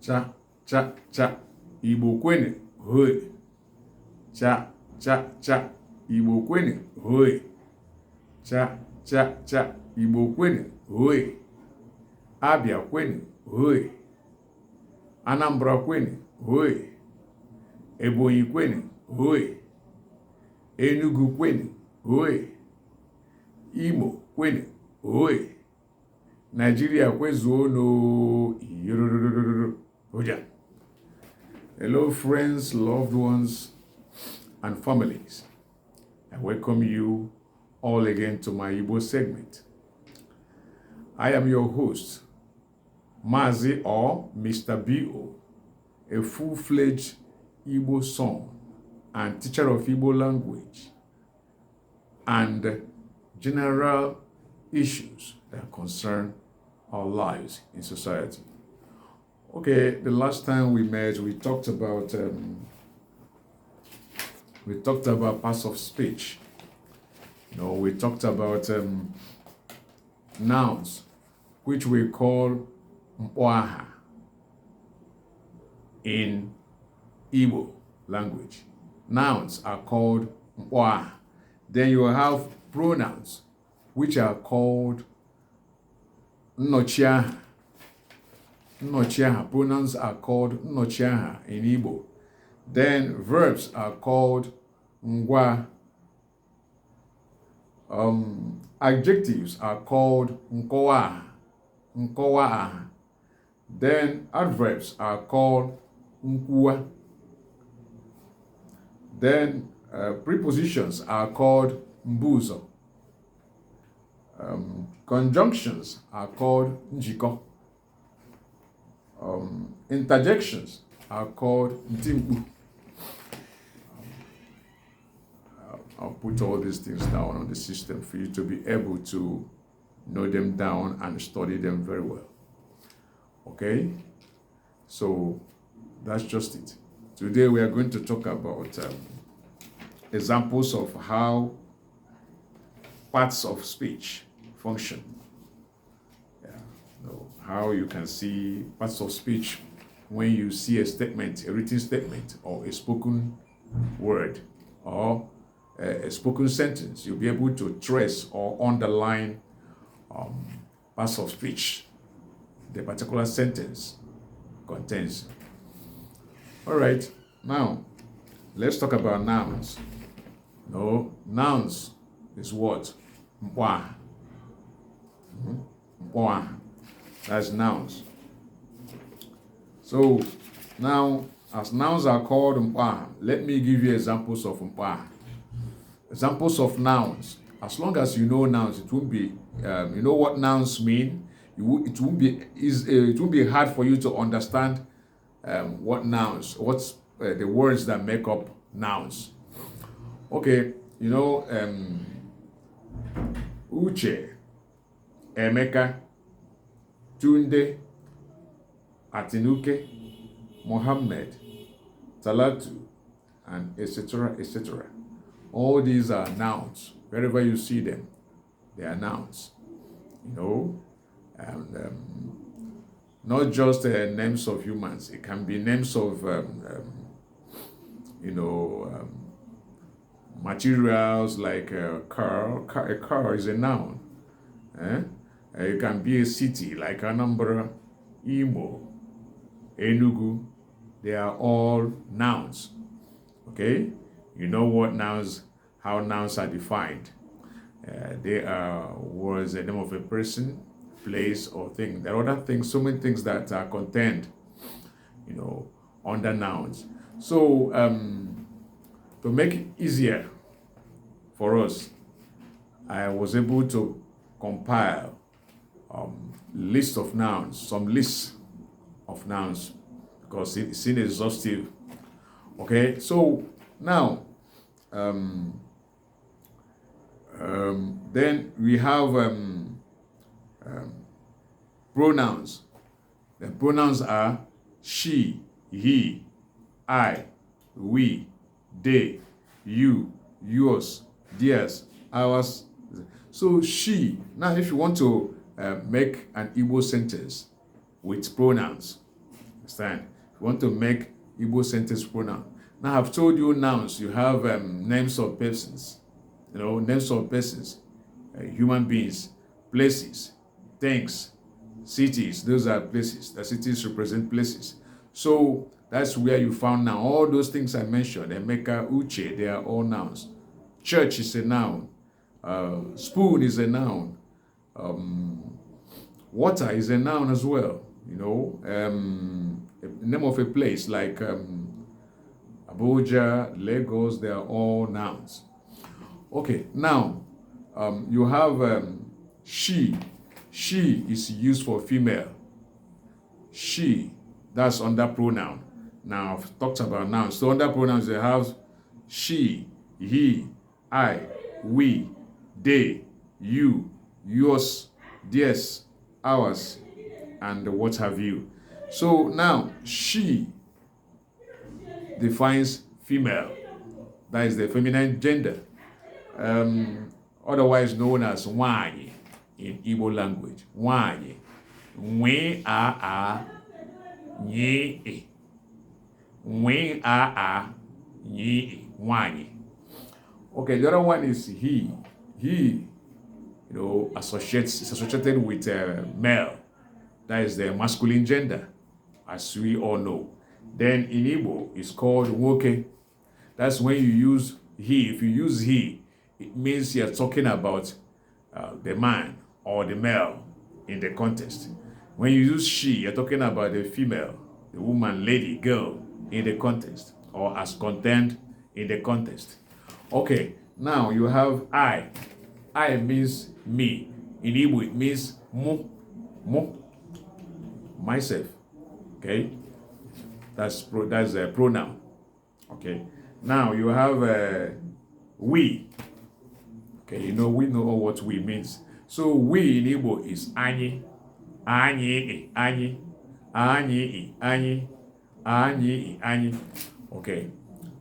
cha, cha, cha, Igbo kwene, hoi. Cha, cha, cha, Igbo kwene, hoi. Cha, cha, cha, Igbo kwene, hoi. Abia kwene, hoi. Anambra kwene, hoi. Ebonyi kwene, hoi. Enugu kwene, hoi. Imo kwene, hoi. Nigeria kwezuo no. Hello friends, loved ones, and families. I welcome you all again to my Igbo segment. I am your host, Mazi or Mr. B.O., a full-fledged Igbo son and teacher of Igbo language and general issues that concern our lives in society. Okay, the last time we met, we talked about parts of speech. We talked about nouns, which we call mpoaha in Igbo language. Nouns are called mpoaha. Then you have pronouns, which are called nnochiaha. Nnochiaha. Pronouns are called nnochiaha in Igbo. Then verbs are called ngwa. Adjectives are called nkowa. Nkowa. Then adverbs are called nkuwa. Then prepositions are called mbuzo. Conjunctions are called njiko. Interjections are called ntimpu. I'll put all these things down on the system for you to be able to know them down and study them very well. Okay? So that's just it. Today we are going to talk about examples of how parts of speech function. How you can see parts of speech when you see a statement, a written statement, or a spoken word, or a spoken sentence. You'll be able to trace or underline parts of speech the particular sentence contains. All right, now let's talk about nouns. Nouns is what? Mwa. Mwa. That's nouns. So now, as nouns are called mwa, let me give you examples of mwa. Examples of nouns. As long as you know nouns, it won't be. You know what nouns mean. It won't be hard for you to understand what's the words that make up nouns. Okay, Uche, Emeka, Tunde, Atinuke, Mohammed, Talatu, and etc., etc. All these are nouns. Wherever you see them, they are nouns. And not just names of humans. It can be names of, materials like a car. A car is a noun. It can be a city like Anambra, Imo, Enugu. They are all nouns. Okay? You know how nouns are defined. They are words, the name of a person, place, or thing. There are other things, so many things that are contained, under nouns. So, to make it easier for us, I was able to compile list of nouns, some lists of nouns, because it's inexhaustive. Okay, so now, then we have pronouns. The pronouns are she, he, I, we, they, you, yours, theirs, ours. So she. Now, if you want to make an Igbo sentence with pronouns, Understand? If you want to make Igbo sentence pronoun. Now I've told you nouns. You have names of persons. Names of persons, human beings, places, things, cities. Those are places. The cities represent places. So that's where you found now. All those things I mentioned, Emeka, Uche, they are all nouns. Church is a noun. Spoon is a noun. Water is a noun as well. Name of a place like Abuja, Lagos, they are all nouns. Okay, now you have she. She is used for female. She, that's under pronoun. Now I've talked about nouns. So under pronouns they have she, he, I, we, they, you, yours, theirs, ours, and what have you. So now she defines female. That is the feminine gender. Otherwise known as nwanyi in Igbo language. Nwanyi. Nwe a nye e. Nwe a nye e. Nwanyi. Okay, the other one is he. He, is associated with male. That is the masculine gender, as we all know. Then in Igbo, it's called nwoke. That's when you use he. If you use he, it means you're talking about the man or the male in the context. When you use she, you're talking about the female, the woman, lady, girl in the context, or as content in the context. Okay, now you have I. I means me. In Igbo, it means mu, myself. Okay, that's a pronoun. Okay, now you have we. Okay, we know what we means. So we in Igbo is anyị, anyị, anyị, anyị, anyị, anyị, anyị. Okay,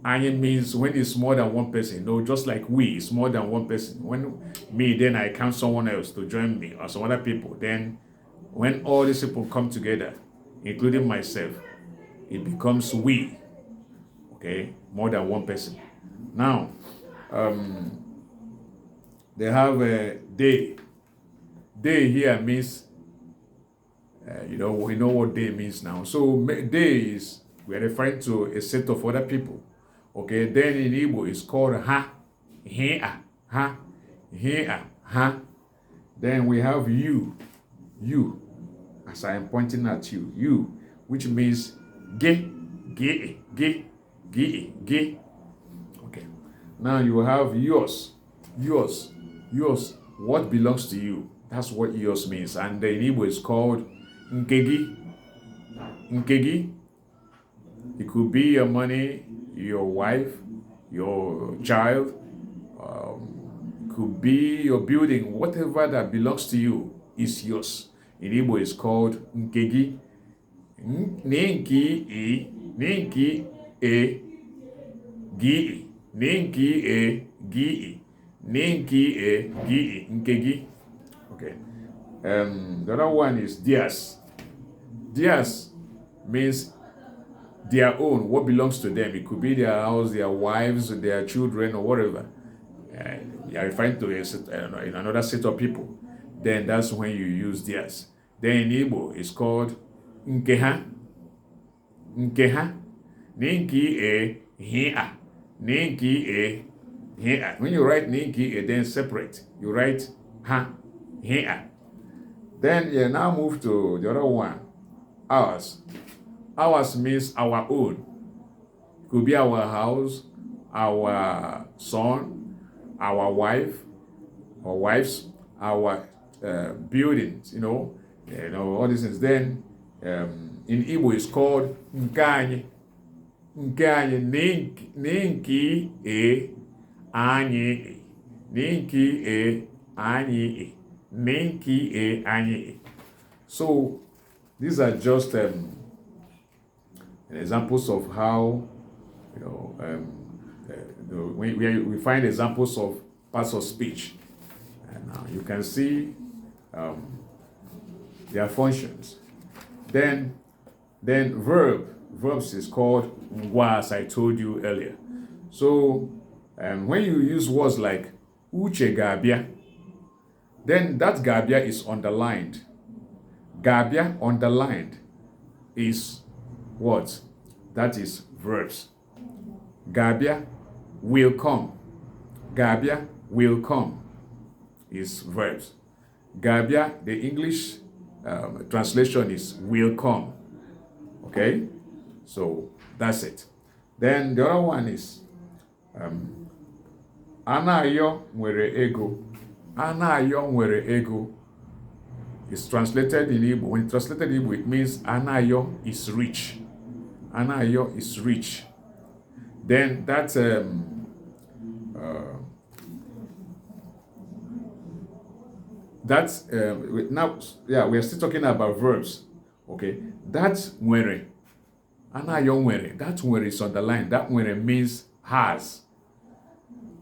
anyị means when it's more than one person. Just like we, it's more than one person. When me, then I count someone else to join me or some other people. Then when all these people come together, including myself, it becomes we. Okay, more than one person. Now, they have a day. Day here means, we know what day means now. So day is, we're referring to a set of other people. Okay, then in Igbo it's called ha, hea, ha, hea, ha. Then we have you, as I am pointing at you, which means ge. Okay, now you have yours, what belongs to you. That's what yours means. And in Igbo is called nkegi. It could be your money, your wife, your child, it could be your building, whatever that belongs to you is yours. In Igbo is called nkegi. Ninki e, gi, ninki e, gi, ninki e, gi, nkegi. Okay. The other one is theirs. Theirs means their own, what belongs to them. It could be their house, their wives, their children, or whatever. You are referring to in another set of people. Then that's when you use theirs. Then in Igbo, it's called nkeha. Ninki e, hea. Ninki e, hea. When you write ninki e, then separate. You write ha, hea. Then you now move to the other one, ours. Ours means our own. It could be our house, our son, our wife, or wives, our buildings, all these things. Then in Igbo it's called nkanye. Nkanye, ninki e, anyi, ninki e, anyi, ninki e, anyi. So these are just examples of how, we find examples of parts of speech. And now you can see their functions. Then Then verbs is called ngwa, as I told you earlier. So when you use words like uche gabia, then that gabia is underlined. Gabia underlined is what? That is verbs. Gabia will come. Gabia will come is verbs. Gabia, the English translation is will come. Okay? So that's it. Then the other one is anayo nwere ego. Anayo nwere ego is translated in Igbo. When translated in Igbo, it means anayo is rich. Anayo is rich. Then that's now, yeah, we are still talking about verbs. Okay, that's nwere. Anayo nwere. That nwere is underlined. That nwere means has.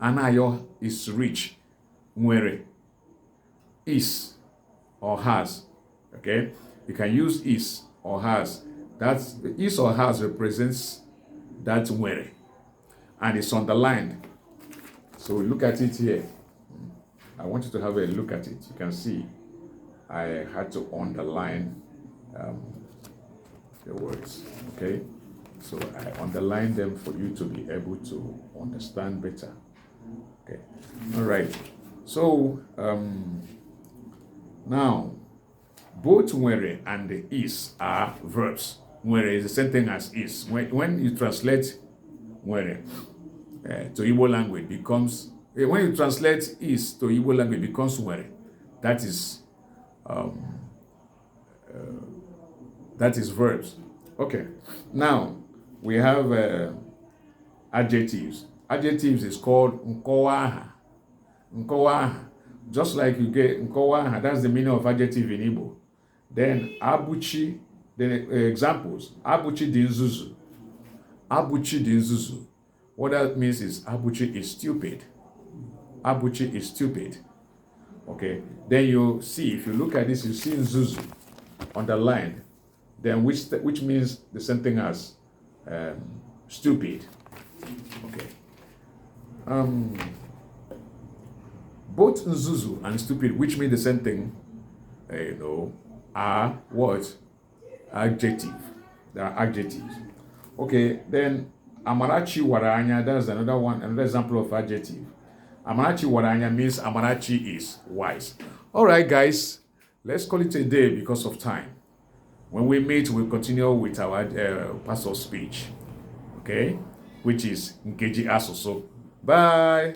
Anayo is rich. Nwere is or has. Okay, you can use is or has. That's is or has represents that nwere, and it's underlined. So look at it here. I want you to have a look at it. You can see I had to underline the words. Okay, so I underlined them for you to be able to understand better. Okay, all right. So now both nwere and the is are verbs. Nwere is the same thing as is. When you translate nwere to Igbo language, becomes when you translate is to Igbo language, becomes nwere. That is verbs. Okay. Now we have adjectives. Adjectives is called nkowaha. Nkowaha. Just like you get nkowaha, that's the meaning of adjective in Igbo. Then abuchi, the examples. Abuchi di nzuzu. Abuchi di nzuzu. What that means is abuchi is stupid. Abuchi is stupid. Okay. Then you see, if you look at this, you see nzuzu underlined. Then which means the same thing as stupid. Okay. Both nzuzu and stupid, which mean the same thing, are what? Adjective. They are adjectives. Okay, then Amarachi waranya, that's another one, another example of adjective. Amarachi waranya means Amarachi is wise. All right, guys, let's call it a day because of time. When we meet, we'll continue with our pastor's speech, okay, which is Nkeji Asoso. Bye.